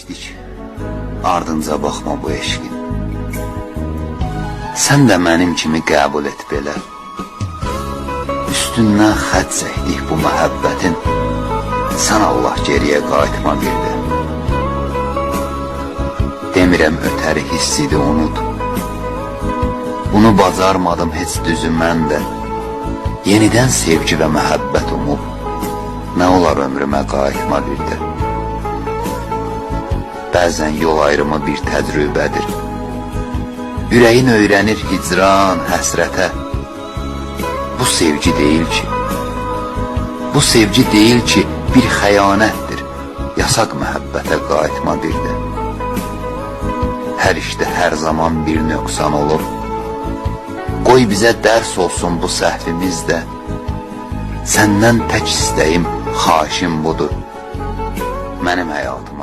keçdik, ardınca baxma bu eşqin. Sən də mənim kimi qəbul et belə. Üstündən xət çəkdik bu məhəbbətin, sən Allah geriyə qayıtma bir də. Demirəm ötəri hissidir unut. Bunu bacarmadım heç düzü mən də. Yenidən sevgi və məhəbbət umub, nə olar ömrümə qayıtma bir də. Bəzən yol ayrımı bir təcrübədir. Ürəyin öyrənir hicran, həsrətə. Bu sevgi deyil ki, bu sevgi deyil ki, bir xəyanətdir. Yasaq məhəbbətə qayıtma bir də. Hər işdə hər zaman bir nöqsan olur. Qoy bizə dərs olsun bu səhvimiz də. Səndən tək istəyim, xahişim budur. Mənim həyatım